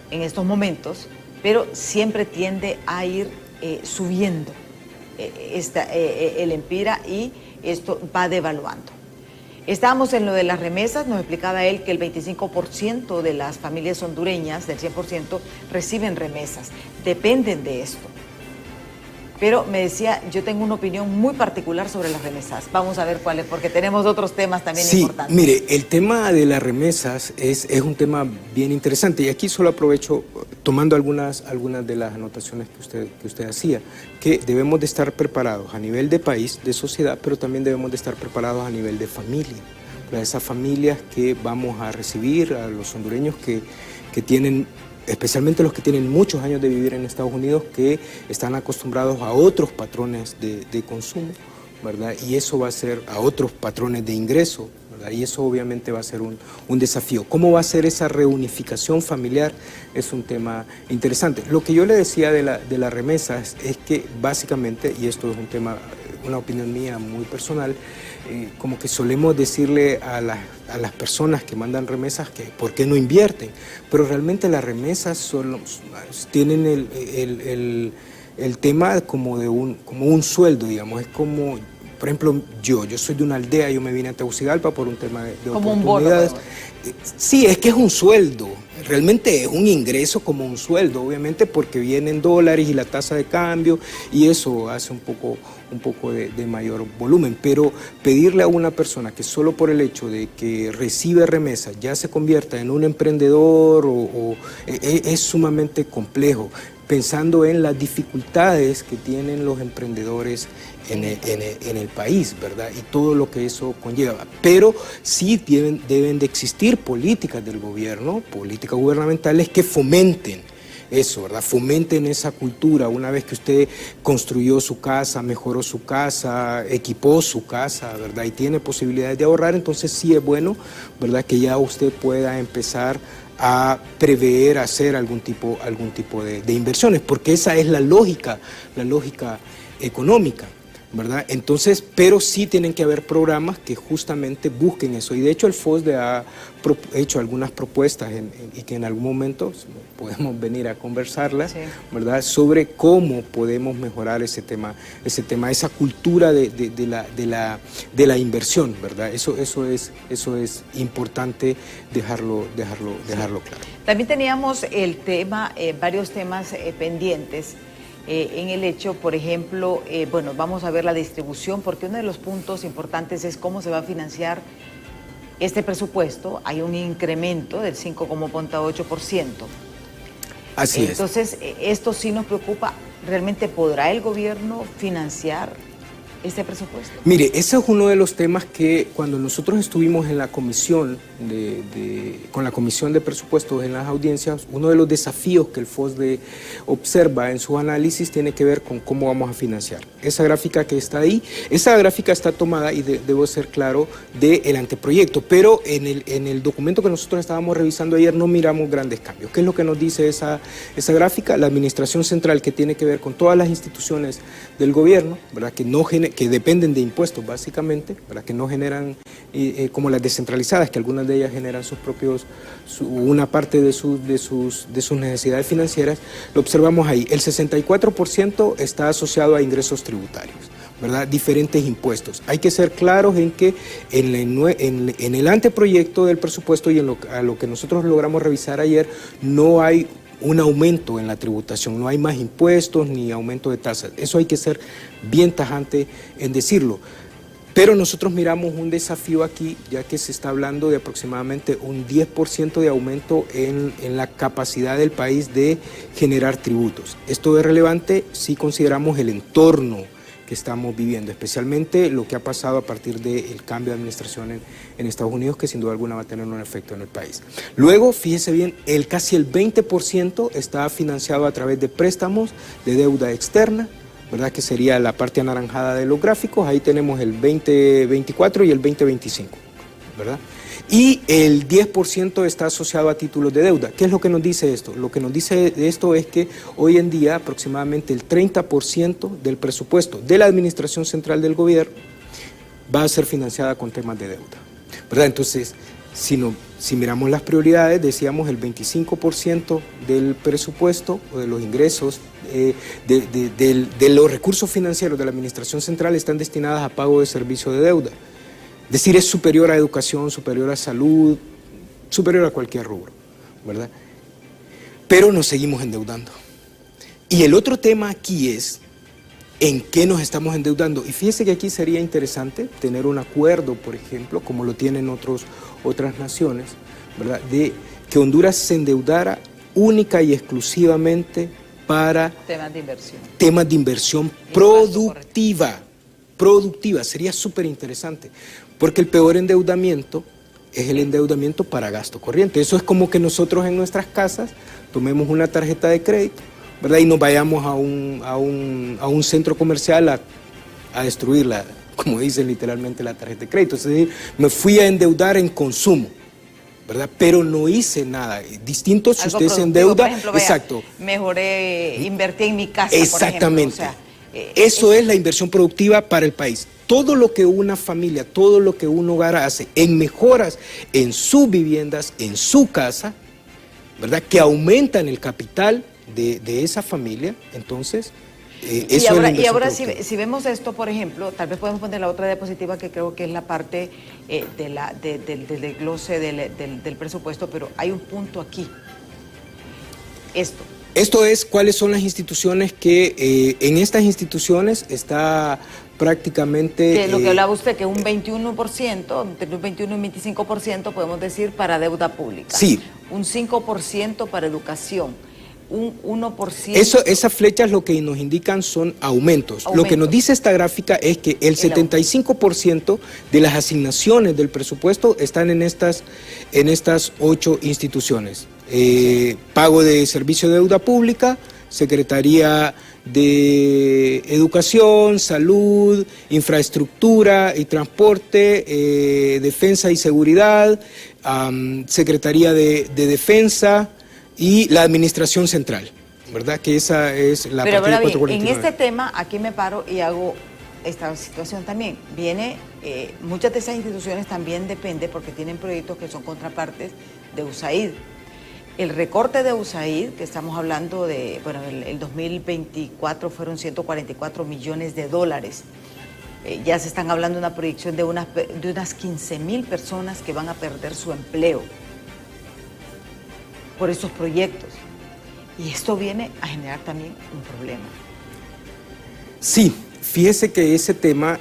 S1: en estos momentos, pero siempre tiende a ir subiendo el lempira y esto va devaluando. Estábamos en lo de las remesas, nos explicaba él que el 25% de las familias hondureñas, del 100%, reciben remesas, dependen de esto. Pero me decía, yo tengo una opinión muy particular sobre las remesas. Vamos a ver cuál es, porque tenemos otros temas también importantes.
S7: Mire, el tema de las remesas es un tema bien interesante y aquí solo aprovecho tomando algunas de las anotaciones que usted hacía, que debemos de estar preparados a nivel de país, de sociedad, pero también debemos de estar preparados a nivel de familia. Para esas familias que vamos a recibir, a los hondureños que tienen, especialmente los que tienen muchos años de vivir en Estados Unidos, que están acostumbrados a otros patrones de consumo, ¿verdad? Y eso va a ser a otros patrones de ingreso, ¿verdad? Y eso obviamente va a ser un desafío. ¿Cómo va a ser esa reunificación familiar? Es un tema interesante. Lo que yo le decía de las remesas es que básicamente, y esto es un tema, una opinión mía muy personal, como que solemos decirle a las personas que mandan remesas que por qué no invierten, pero realmente las remesas tienen el tema como un sueldo, digamos, es como, por ejemplo, yo soy de una aldea, yo me vine a Tegucigalpa por un tema de
S1: como
S7: oportunidades.
S1: Un bono.
S7: Sí, es que es un sueldo, realmente es un ingreso como un sueldo, obviamente porque vienen dólares y la tasa de cambio y eso hace un poco de mayor volumen, pero pedirle a una persona que solo por el hecho de que recibe remesas ya se convierta en un emprendedor es sumamente complejo, pensando en las dificultades que tienen los emprendedores en el país, ¿verdad? Y todo lo que eso conlleva. Pero sí deben de existir políticas del gobierno, políticas gubernamentales que fomenten eso, ¿verdad? Fomenten esa cultura. Una vez que usted construyó su casa, mejoró su casa, equipó su casa, ¿verdad? Y tiene posibilidades de ahorrar, entonces sí es bueno, ¿verdad? Que ya usted pueda empezar a prever, hacer algún tipo de inversiones, porque esa es la lógica económica, ¿verdad? Entonces, pero sí tienen que haber programas que justamente busquen eso. Y de hecho el FOSDE ha hecho algunas propuestas y que en algún momento podemos venir a conversarlas, sí, ¿verdad? Sobre cómo podemos mejorar ese tema, esa cultura de la inversión, ¿verdad? Eso es importante dejarlo claro.
S1: También teníamos el tema, varios temas pendientes. En el hecho, por ejemplo, bueno, vamos a ver la distribución, porque uno de los puntos importantes es cómo se va a financiar este presupuesto. Hay un incremento del 5,8%.
S7: Así es.
S1: Entonces, esto sí nos preocupa. ¿Realmente podrá el gobierno financiar este presupuesto?
S7: Mire, ese es uno de los temas que cuando nosotros estuvimos en la comisión con la comisión de presupuestos en las audiencias, uno de los desafíos que el FOSDE observa en su análisis tiene que ver con cómo vamos a financiar. Esa gráfica que está ahí, esa gráfica está tomada, y debo ser claro, del anteproyecto, pero en el documento que nosotros estábamos revisando ayer no miramos grandes cambios. ¿Qué es lo que nos dice esa gráfica? La administración central, que tiene que ver con todas las instituciones del gobierno, ¿verdad? Que dependen de impuestos básicamente, ¿verdad? Que no generan, como las descentralizadas, que algunas de ellas generan una parte de sus necesidades financieras, lo observamos ahí. El 64% está asociado a ingresos tributarios, ¿verdad? Diferentes impuestos. Hay que ser claros en que en el anteproyecto del presupuesto y a lo que nosotros logramos revisar ayer, no hay un aumento en la tributación, no hay más impuestos ni aumento de tasas. Eso hay que ser bien tajante en decirlo. Pero nosotros miramos un desafío aquí, ya que se está hablando de aproximadamente un 10% de aumento en la capacidad del país de generar tributos. Esto es relevante si consideramos el entorno que estamos viviendo, especialmente lo que ha pasado a partir del cambio de administración en Estados Unidos, que sin duda alguna va a tener un efecto en el país. Luego, fíjese bien, casi el 20% está financiado a través de préstamos de deuda externa, ¿verdad? Que sería la parte anaranjada de los gráficos. Ahí tenemos el 2024 y el 2025, ¿verdad? Y el 10% está asociado a títulos de deuda. ¿Qué es lo que nos dice esto? Lo que nos dice de esto es que hoy en día aproximadamente el 30% del presupuesto de la Administración Central del Gobierno va a ser financiada con temas de deuda, ¿verdad? Entonces, si miramos las prioridades, decíamos el 25% del presupuesto o de los ingresos de los recursos financieros de la Administración Central están destinadas a pago de servicio de deuda. Es decir, es superior a educación, superior a salud, superior a cualquier rubro, ¿verdad? Pero nos seguimos endeudando. Y el otro tema aquí es en qué nos estamos endeudando. Y fíjese que aquí sería interesante tener un acuerdo, por ejemplo, como lo tienen otras naciones, ¿verdad? De que Honduras se endeudara única y exclusivamente para temas de inversión productiva. Sería súper interesante, porque el peor endeudamiento es el endeudamiento para gasto corriente. Eso es como que nosotros en nuestras casas tomemos una tarjeta de crédito, ¿verdad? Y nos vayamos a un centro comercial a destruirla, como dice literalmente la tarjeta de crédito. Es decir, me fui a endeudar en consumo, ¿verdad? Pero no hice nada. Distinto si usted se endeuda. Por ejemplo,
S1: exacto. Mejoré, invertí en mi casa,
S7: exactamente.
S1: Por ejemplo.
S7: Eso es la inversión productiva para el país. Todo lo que una familia, todo lo que un hogar hace en mejoras en sus viviendas, en su casa, ¿verdad? Que aumentan el capital de esa familia, entonces eso es la inversión productiva.
S1: Si vemos esto, por ejemplo, tal vez podemos poner la otra diapositiva que creo que es la parte del desglose del presupuesto, pero hay un punto aquí.
S7: Esto es cuáles son las instituciones que en estas instituciones está prácticamente...
S1: De lo que hablaba usted, que un 21%, entre un 21 y un 25% podemos decir para deuda pública.
S7: Sí.
S1: Un 5% para educación. Un 1%...
S7: Esas flechas lo que nos indican son aumentos. Lo que nos dice esta gráfica es que el 75% de las asignaciones del presupuesto están en estas 8 instituciones. Pago de servicio de deuda pública, Secretaría de Educación, Salud, Infraestructura y Transporte, Defensa y Seguridad, Secretaría de Defensa y la Administración Central, ¿verdad? Que esa es la partida 449.
S1: En este tema, aquí me paro y hago esta situación también. Muchas de esas instituciones también dependen porque tienen proyectos que son contrapartes de USAID. El recorte de USAID, que estamos hablando de, bueno, el 2024 fueron 144 millones de dólares. Ya se están hablando de una proyección de unas 15.000 personas que van a perder su empleo por estos proyectos. Y esto viene a generar también un problema.
S7: Sí, fíjese que ese tema,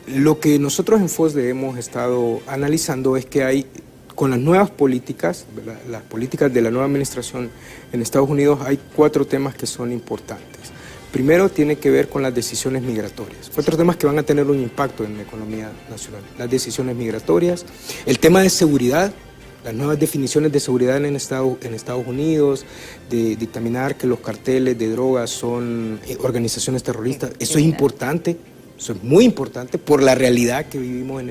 S7: lo que nosotros en FOSDE hemos estado analizando es que hay, con las nuevas políticas, ¿verdad? Las políticas de la nueva administración en Estados Unidos, hay 4 temas que son importantes. Primero tiene que ver con las decisiones migratorias. 4 temas que van a tener un impacto en la economía nacional. Las decisiones migratorias, el tema de seguridad, las nuevas definiciones de seguridad en Estados Unidos, de dictaminar que los carteles de drogas son organizaciones terroristas. Eso es importante, eso es muy importante por la realidad que vivimos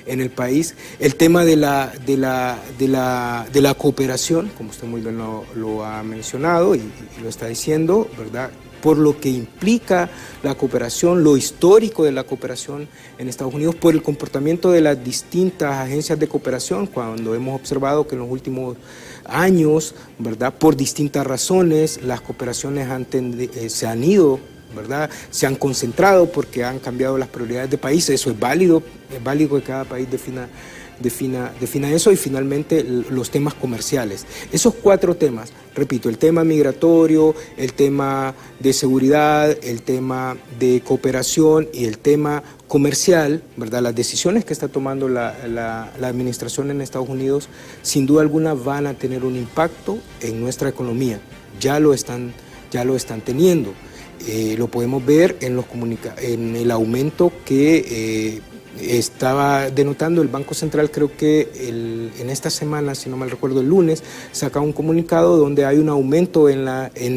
S7: en el país. El tema de la cooperación, como usted muy bien lo ha mencionado y lo está diciendo, ¿verdad?, por lo que implica la cooperación, lo histórico de la cooperación en Estados Unidos, por el comportamiento de las distintas agencias de cooperación, cuando hemos observado que en los últimos años, ¿verdad?, por distintas razones, las cooperaciones se han ido, ¿verdad?, se han concentrado porque han cambiado las prioridades de país. Eso es válido que cada país defina eso, y finalmente los temas comerciales. Esos 4 temas, repito, el tema migratorio, el tema de seguridad, el tema de cooperación y el tema comercial, ¿verdad? Las decisiones que está tomando la administración en Estados Unidos, sin duda alguna van a tener un impacto en nuestra economía. Ya lo están teniendo. Lo podemos ver en el aumento que estaba denotando el Banco Central. Creo que en esta semana, si no mal recuerdo, el lunes, saca un comunicado donde hay un aumento en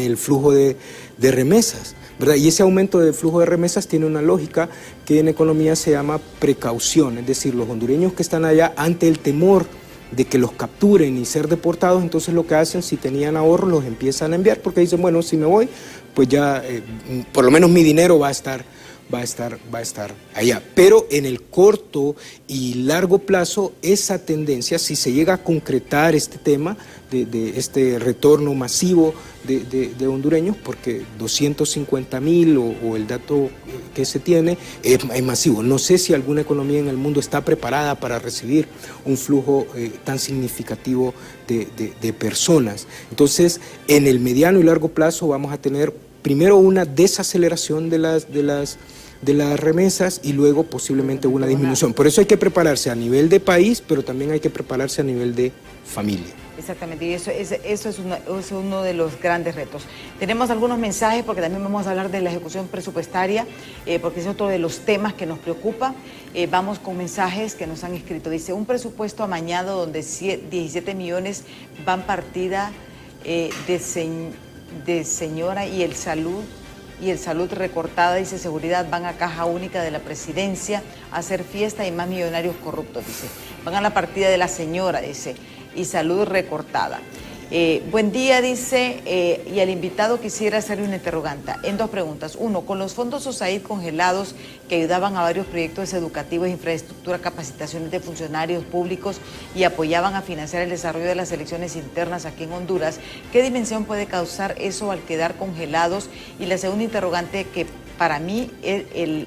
S7: el flujo de remesas, ¿verdad? Y ese aumento de flujo de remesas tiene una lógica que en economía se llama precaución, es decir, los hondureños que están allá, ante el temor de que los capturen y ser deportados, entonces lo que hacen, si tenían ahorros, los empiezan a enviar, porque dicen, bueno, si me voy, pues ya por lo menos mi dinero va a estar allá. Pero en el corto y largo plazo, esa tendencia, si se llega a concretar este tema de este retorno masivo de hondureños, porque 250,000 o el dato que se tiene es masivo. No sé si alguna economía en el mundo está preparada para recibir un flujo tan significativo de personas. Entonces, en el mediano y largo plazo vamos a tener primero una desaceleración de las remesas y luego posiblemente una disminución. Por eso hay que prepararse a nivel de país, pero también hay que prepararse a nivel de familia.
S1: Exactamente, y eso es uno de los grandes retos. Tenemos algunos mensajes porque también vamos a hablar de la ejecución presupuestaria, porque es otro de los temas que nos preocupa. Vamos con mensajes que nos han escrito. Dice, un presupuesto amañado donde 17 millones van partida de señora y el salud recortada, dice, seguridad, van a caja única de la presidencia a hacer fiesta y más millonarios corruptos, dice. Van a la partida de la señora, dice, y salud recortada. Buen día, dice, y al invitado quisiera hacerle una interrogante en 2 preguntas. 1, con los fondos USAID congelados que ayudaban a varios proyectos educativos, infraestructura, capacitaciones de funcionarios públicos y apoyaban a financiar el desarrollo de las elecciones internas aquí en Honduras, ¿qué dimensión puede causar eso al quedar congelados? Y la segunda interrogante, que para mí el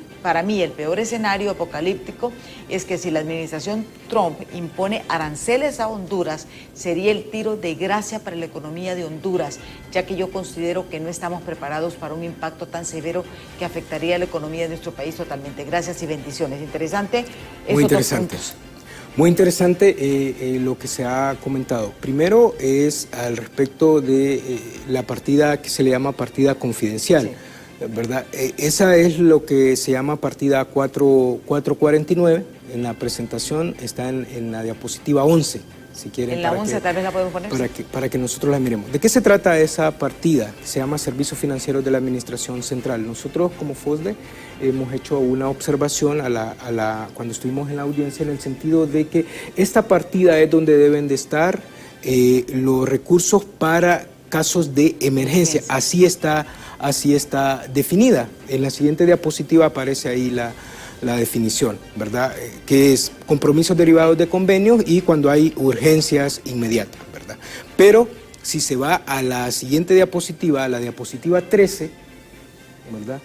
S1: peor escenario apocalíptico es que si la administración Trump impone aranceles a Honduras, sería el tiro de gracia para la economía de Honduras, ya que yo considero que no estamos preparados para un impacto tan severo que afectaría a la economía de nuestro país totalmente. Gracias y bendiciones. Interesante.
S7: Muy interesante. Muy interesante lo que se ha comentado. Primero es al respecto de la partida que se le llama partida confidencial. Sí. ¿Verdad? Esa es lo que se llama partida 449, en la presentación está en la diapositiva 11, si quieren.
S1: En la 11 tal vez la podemos poner.
S7: Para que nosotros la miremos. ¿De qué se trata esa partida? Se llama Servicios Financieros de la Administración Central. Nosotros como FOSDE hemos hecho una observación cuando estuvimos en la audiencia, en el sentido de que esta partida es donde deben de estar los recursos para casos de emergencia. Así está definida. En la siguiente diapositiva aparece ahí la definición, ¿verdad? Que es compromisos derivados de convenios y cuando hay urgencias inmediatas, ¿verdad? Pero si se va a la siguiente diapositiva, a la diapositiva 13, ¿verdad?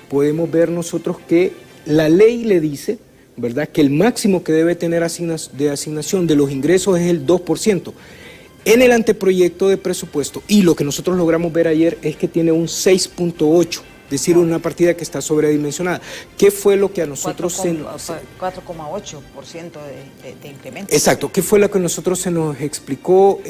S7: Podemos ver nosotros que la ley le dice, ¿verdad?, que el máximo que debe tener de asignación de los ingresos es el 2%. En el anteproyecto de presupuesto, y lo que nosotros logramos ver ayer es que tiene un 6.8%. decir, una partida que está sobredimensionada. ¿Qué fue lo que a nosotros
S1: 4,8% de incremento?
S7: Exacto. ¿Qué fue lo que a nosotros se nos explicó?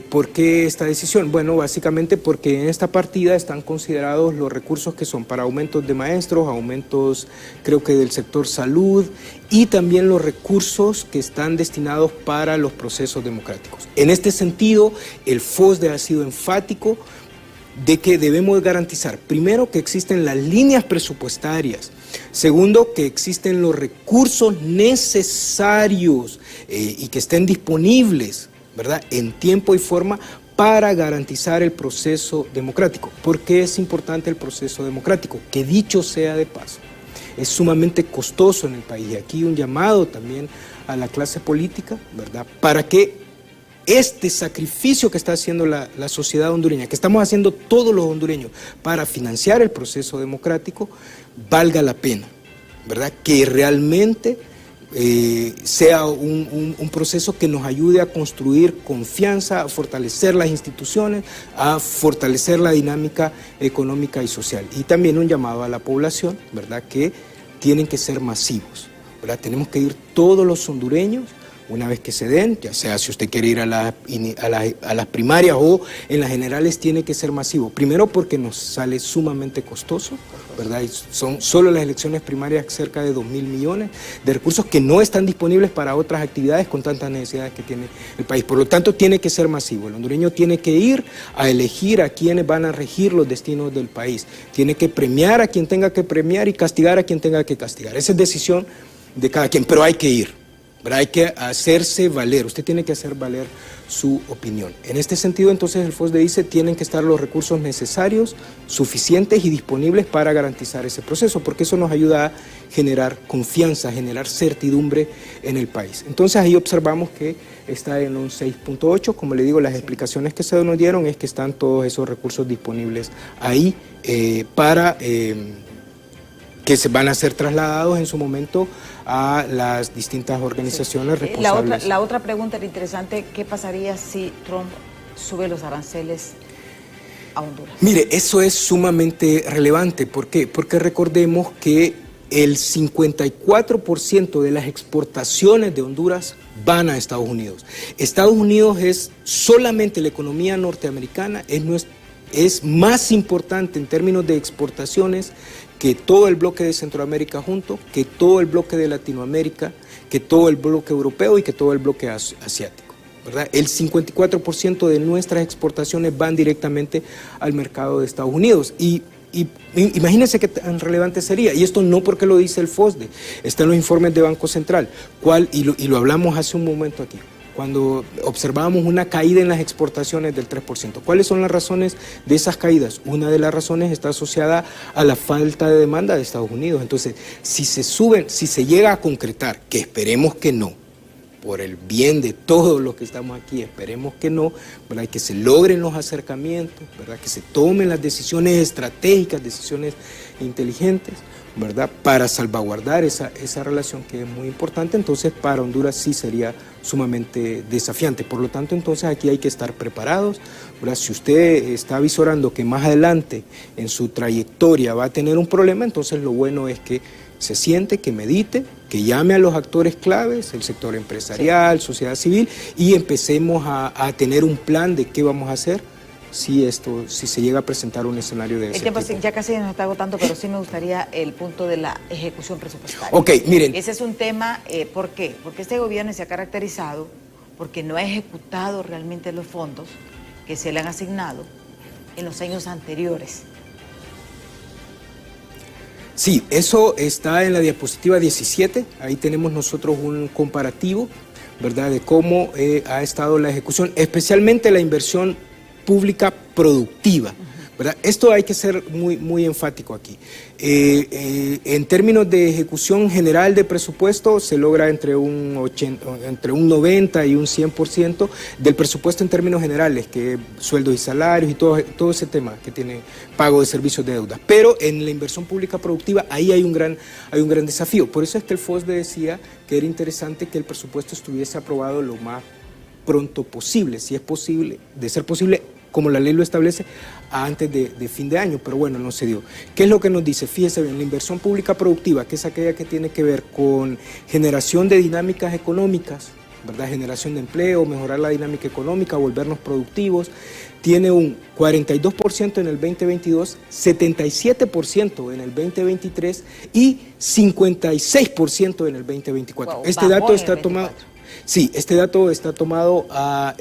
S7: ¿Por qué esta decisión? Bueno, básicamente porque en esta partida están considerados los recursos que son para aumentos de maestros, aumentos creo que del sector salud y también los recursos que están destinados para los procesos democráticos. En este sentido, el FOSDE ha sido enfático de que debemos garantizar, primero, que existen las líneas presupuestarias, segundo, que existen los recursos necesarios y que estén disponibles, ¿verdad?, en tiempo y forma para garantizar el proceso democrático. ¿Por qué es importante el proceso democrático? Que dicho sea de paso, es sumamente costoso en el país. Y aquí un llamado también a la clase política, ¿verdad?, para que este sacrificio que está haciendo la sociedad hondureña, que estamos haciendo todos los hondureños para financiar el proceso democrático, valga la pena, ¿verdad? Que realmente sea un proceso que nos ayude a construir confianza, a fortalecer las instituciones, a fortalecer la dinámica económica y social. Y también un llamado a la población, ¿verdad?, que tienen que ser masivos, ¿verdad? Tenemos que ir todos los hondureños una vez que se den, ya sea si usted quiere ir a las primarias o en las generales, tiene que ser masivo. Primero porque nos sale sumamente costoso, ¿verdad? Y son solo las elecciones primarias cerca de 2.000 millones de recursos que no están disponibles para otras actividades con tantas necesidades que tiene el país. Por lo tanto, tiene que ser masivo. El hondureño tiene que ir a elegir a quienes van a regir los destinos del país. Tiene que premiar a quien tenga que premiar y castigar a quien tenga que castigar. Esa es decisión de cada quien, pero hay que ir. Pero hay que hacerse valer, usted tiene que hacer valer su opinión. En este sentido, entonces, el FOSDE dice, tienen que estar los recursos necesarios, suficientes y disponibles para garantizar ese proceso, porque eso nos ayuda a generar confianza, a generar certidumbre en el país. Entonces, ahí observamos que está en un 6.8, como le digo, las explicaciones que se nos dieron es que están todos esos recursos disponibles ahí para que se van a ser trasladados en su momento a las distintas organizaciones responsables.
S1: La otra pregunta era interesante, ¿qué pasaría si Trump sube los aranceles a Honduras?
S7: Mire, eso es sumamente relevante. ¿Por qué? Porque recordemos que el 54% de las exportaciones de Honduras van a Estados Unidos. Estados Unidos es solamente la economía norteamericana, es más importante en términos de exportaciones que todo el bloque de Centroamérica junto, que todo el bloque de Latinoamérica, que todo el bloque europeo y que todo el bloque asiático, ¿verdad? El 54% de nuestras exportaciones van directamente al mercado de Estados Unidos y imagínense qué tan relevante sería, y esto no porque lo dice el FOSDE, está en los informes de Banco Central, y lo hablamos hace un momento aquí, cuando observábamos una caída en las exportaciones del 3%. ¿Cuáles son las razones de esas caídas? Una de las razones está asociada a la falta de demanda de Estados Unidos. Entonces, si se llega a concretar, que esperemos que no, por el bien de todos los que estamos aquí, esperemos que no, ¿verdad?, que se logren los acercamientos, ¿verdad?, que se tomen las decisiones estratégicas, decisiones inteligentes, ¿verdad?, para salvaguardar esa relación que es muy importante. Entonces para Honduras sí sería sumamente desafiante. Por lo tanto, entonces aquí hay que estar preparados, ¿verdad? Si usted está visorando que más adelante en su trayectoria va a tener un problema, entonces lo bueno es que se siente, que medite, que llame a los actores claves, el sector empresarial, sociedad civil, y empecemos a tener un plan de qué vamos a hacer si se llega a presentar un escenario de ese tipo.
S1: El tiempo ya casi nos está agotando, pero sí me gustaría el punto de la ejecución presupuestaria.
S7: Ok, miren.
S1: Ese es un tema, ¿por qué? Porque este gobierno se ha caracterizado porque no ha ejecutado realmente los fondos que se le han asignado en los años anteriores.
S7: Sí, eso está en la diapositiva 17, ahí tenemos nosotros un comparativo, ¿verdad?, de cómo ha estado la ejecución, especialmente la inversión pública productiva, ¿verdad? Esto hay que ser muy enfático aquí. En términos de ejecución general de presupuesto se logra entre un 90 y un 100% del presupuesto en términos generales, que es sueldos y salarios y todo ese tema que tiene pago de servicios de deuda. Pero en la inversión pública productiva ahí hay un gran desafío. Por eso es que el FOSDE decía que era interesante que el presupuesto estuviese aprobado lo más pronto posible, si es posible, de ser posible como la ley lo establece, antes de fin de año, pero bueno, no se dio. ¿Qué es lo que nos dice? Fíjese bien, la inversión pública productiva, que es aquella que tiene que ver con generación de dinámicas económicas, ¿verdad? Generación de empleo, mejorar la dinámica económica, volvernos productivos, tiene un 42% en el 2022, 77% en el 2023 y 56% en el 2024.
S1: Wow,
S7: este dato está tomado... Sí, este dato está tomado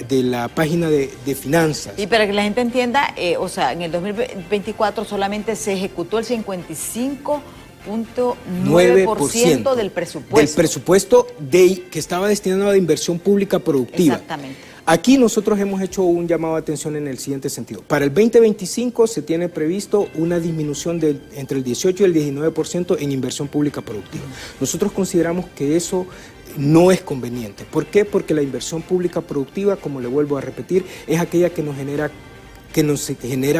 S7: de la página de finanzas.
S1: Y para que la gente entienda, o sea, en el 2024 solamente se ejecutó el 55.9% del presupuesto.
S7: Del presupuesto que estaba destinado a inversión pública productiva.
S1: Exactamente.
S7: Aquí nosotros hemos hecho un llamado de atención en el siguiente sentido. Para el 2025 se tiene previsto una disminución de entre el 18 y el 19% en inversión pública productiva. Nosotros consideramos que eso no es conveniente. ¿Por qué? Porque la inversión pública productiva, como le vuelvo a repetir, es aquella que nos genera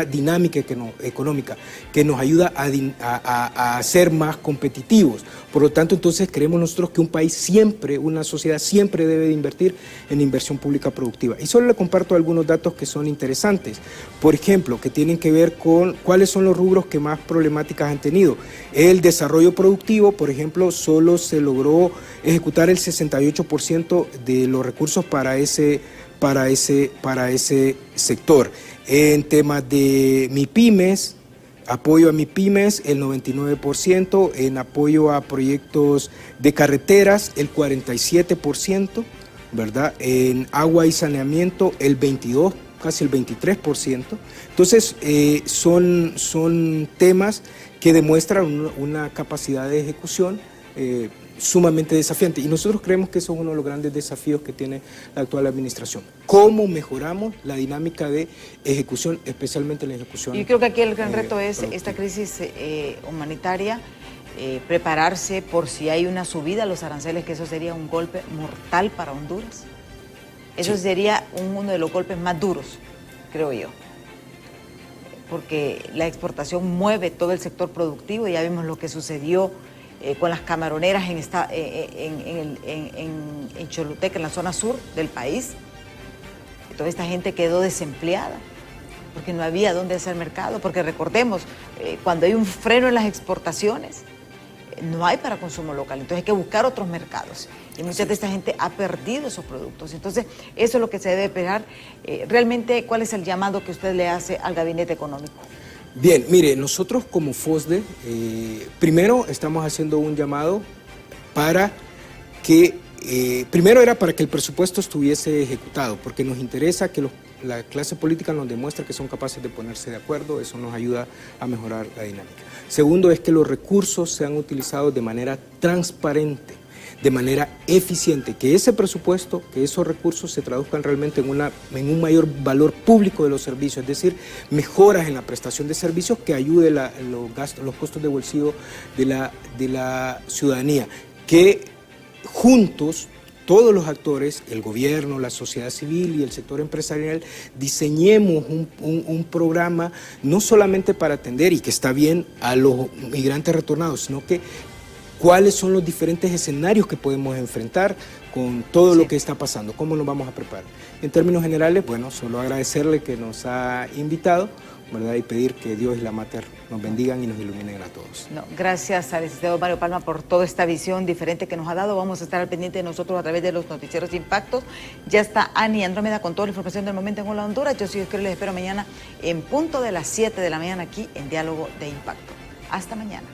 S7: dinámica económica, que nos ayuda a ser más competitivos. Por lo tanto, entonces creemos nosotros que un país siempre, una sociedad siempre debe de invertir en inversión pública productiva. Y solo le comparto algunos datos que son interesantes. Por ejemplo, que tienen que ver con cuáles son los rubros que más problemáticas han tenido. El desarrollo productivo, por ejemplo, solo se logró ejecutar el 68% de los recursos para ese sector. En temas de MIPYMES, apoyo a MIPYMES, el 99%, en apoyo a proyectos de carreteras, el 47%, ¿verdad? En agua y saneamiento, el 22%, casi el 23%. Entonces, son temas que demuestran una capacidad de ejecución sumamente desafiante, y nosotros creemos que eso es uno de los grandes desafíos que tiene la actual administración. ¿Cómo mejoramos la dinámica de ejecución, especialmente la ejecución?
S1: Yo creo que aquí el gran reto es esta crisis humanitaria, prepararse por si hay una subida a los aranceles, que eso sería un golpe mortal para Honduras. Eso sería uno de los golpes más duros, creo yo, porque la exportación mueve todo el sector productivo. Ya vimos lo que sucedió con las camaroneras en Choluteca, en la zona sur del país. Toda esta gente quedó desempleada porque no había dónde hacer mercado, porque recordemos, cuando hay un freno en las exportaciones, no hay para consumo local, entonces hay que buscar otros mercados. Y mucha de esta gente ha perdido esos productos. Entonces, eso es lo que se debe esperar. Realmente, ¿cuál es el llamado que usted le hace al Gabinete Económico?
S7: Bien, mire, nosotros como FOSDE, primero estamos haciendo un llamado para que, primero era para que el presupuesto estuviese ejecutado, porque nos interesa que la clase política nos demuestre que son capaces de ponerse de acuerdo, eso nos ayuda a mejorar la dinámica. Segundo es que los recursos sean utilizados de manera transparente, de manera eficiente, que ese presupuesto, que esos recursos se traduzcan realmente en un mayor valor público de los servicios, es decir, mejoras en la prestación de servicios que ayude los costos de bolsillo de la ciudadanía, que juntos todos los actores, el gobierno, la sociedad civil y el sector empresarial, diseñemos un programa no solamente para atender, y que está bien, a los migrantes retornados, sino que cuáles son los diferentes escenarios que podemos enfrentar con todo lo que está pasando, cómo nos vamos a preparar. En términos generales, bueno, solo agradecerle que nos ha invitado, ¿verdad? Y pedir que Dios y la Mater nos bendigan y nos iluminen a todos.
S1: No, gracias al licenciado Mario Palma por toda esta visión diferente que nos ha dado. Vamos a estar al pendiente de nosotros a través de los noticieros de Impactos. Ya está Ani Andrómeda con toda la información del momento en Hola Honduras. Yo soy Oscar y les espero mañana en punto de las 7 de la mañana aquí en Diálogo de Impacto. Hasta mañana.